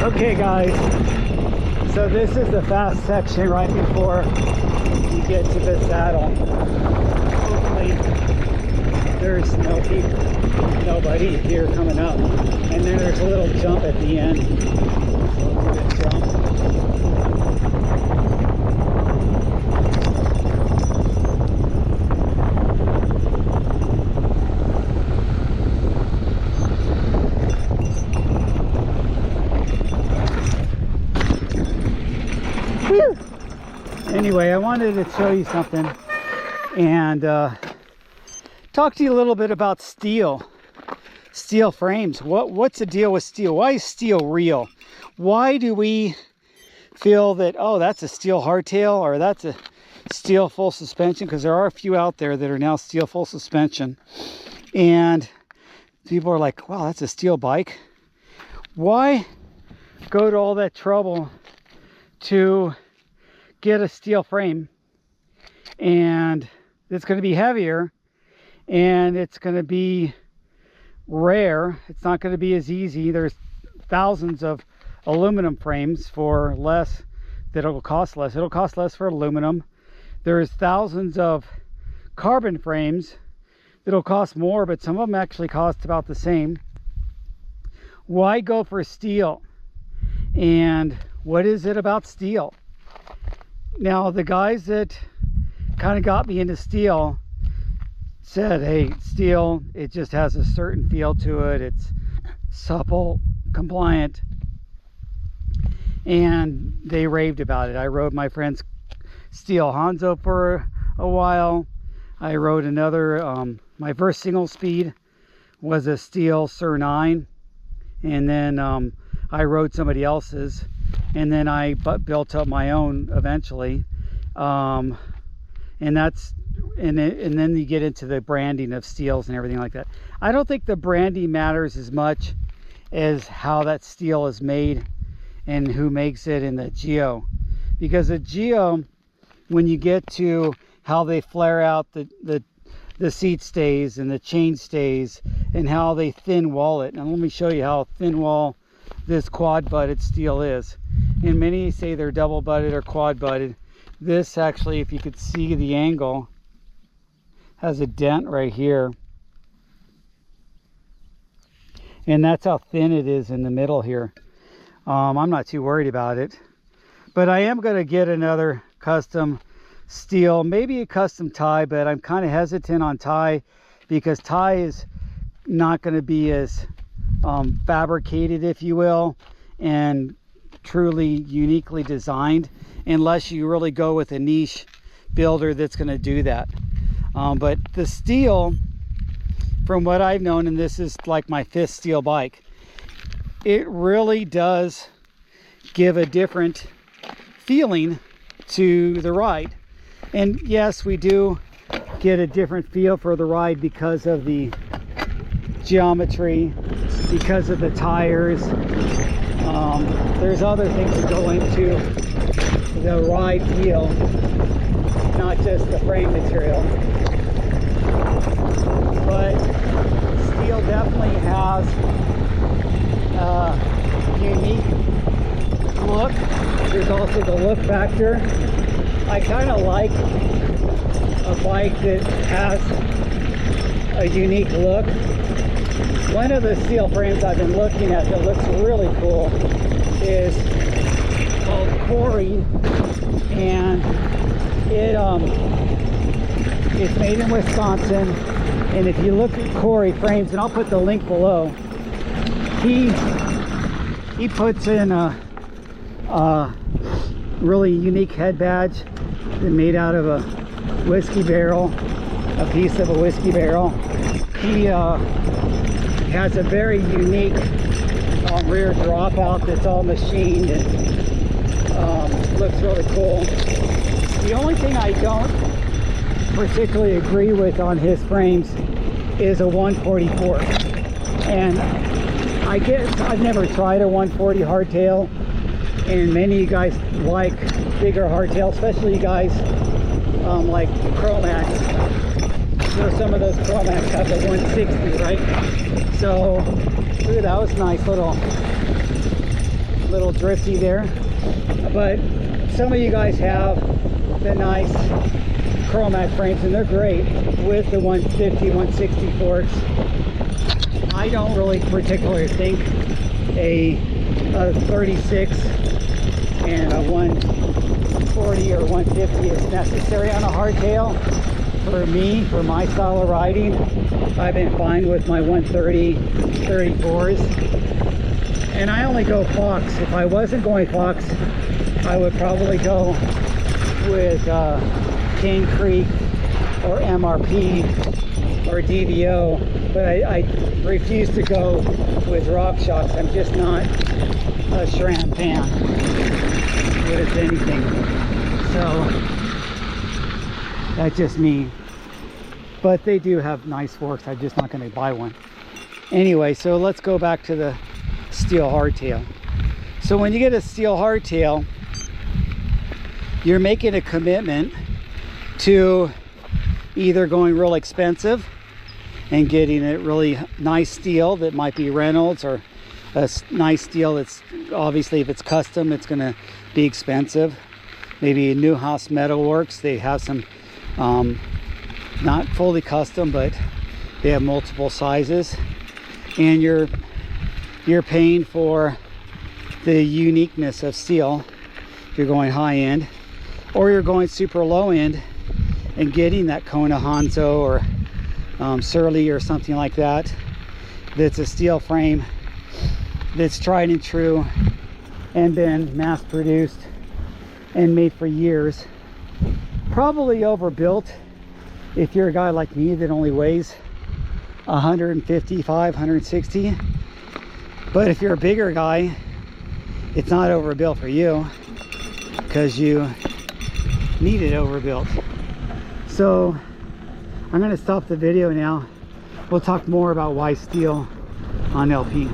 Okay guys, so this is the fast section right before you get to the saddle. Hopefully there's nobody here coming up. And then there's a little jump at the end. So we'll do the jump. Anyway, I wanted to show you something and talk to you a little bit about steel frames. What's the deal with steel? Why is steel real? Why do we feel that, oh, that's a steel hardtail or that's a steel full suspension? Because there are a few out there that are now steel full suspension, and people are like, wow, that's a steel bike. Why go to all that trouble to get a steel frame, and it's going to be heavier and it's going to be rare? It's not going to be as easy. There's thousands of aluminum frames for less that'll cost less. It'll cost less for aluminum. There's thousands of carbon frames that'll cost more, but some of them actually cost about the same. Why go for steel? And what is it about steel? Now, the guys that kind of got me into steel said, hey, steel, it just has a certain feel to it. It's supple, compliant. And they raved about it. I rode my friend's steel Hanzo for a while. I rode another, my first single speed was a steel Sur 9. And then I rode somebody else's. And then I built up my own eventually, and then you get into the branding of steels and everything like that. I don't think the branding matters as much as how that steel is made and who makes it in the geo, because the geo, when you get to how they flare out the seat stays and the chain stays and how they thin wall it. Now let me show you how thin wall this quad butted steel is. And many say they're double butted or quad butted. This actually, if you could see the angle, has a dent right here. And that's how thin it is in the middle here. I'm not too worried about it. But I am going to get another custom steel, maybe a custom tie, but I'm kind of hesitant on tie because tie is not going to be as fabricated, if you will, and truly uniquely designed unless you really go with a niche builder that's going to do that. But the steel, from what I've known, and this is like my 5th steel bike, it really does give a different feeling to the ride. And yes, we do get a different feel for the ride because of the geometry, because of the tires. There's other things that go into the ride feel, not just the frame material. But steel definitely has a unique look. There's also the look factor. I kind of like a bike that has a unique look. One of the steel frames I've been looking at that looks really cool is called Corey, and it's made in Wisconsin. And if you look at Corey frames, and I'll put the link below, he puts in a really unique head badge made out of a whiskey barrel, a piece of a whiskey barrel. He has a very unique rear dropout that's all machined and looks really cool. The only thing I don't particularly agree with on his frames is a 144. And I guess I've never tried a 140 hardtail, and many of you guys like bigger hardtail, especially you guys like Chromax. So some of those Chromax have the 160, right? So look at that, was nice little little drifty there. But some of you guys have the nice Chromac frames, and they're great with the 150, 160 forks. I don't really particularly think a 36 and a 140 or 150 is necessary on a hardtail. For me, for my style of riding, I've been fine with my 130, 34s. And I only go Fox. If I wasn't going Fox, I would probably go with Cane Creek or MRP or DVO, but I refuse to go with RockShox. I'm just not a SRAM fan with anything. So that's just me. But they do have nice forks. I'm just not going to buy one. Anyway, so let's go back to the steel hardtail. So when you get a steel hardtail, you're making a commitment to either going real expensive and getting a really nice steel that might be Reynolds, or a nice steel that's obviously, if it's custom, it's going to be expensive. Maybe Newhouse Metalworks, they have some not fully custom, but they have multiple sizes, and you're paying for the uniqueness of steel if you're going high end, or you're going super low end and getting that Kona Hanzo or Surly or something like that, that's a steel frame that's tried and true and been mass produced and made for years. Probably overbuilt if you're a guy like me that only weighs 155, 160. But if you're a bigger guy, it's not overbuilt for you because you need it overbuilt. So I'm going to stop the video now. We'll talk more about why steel on LP.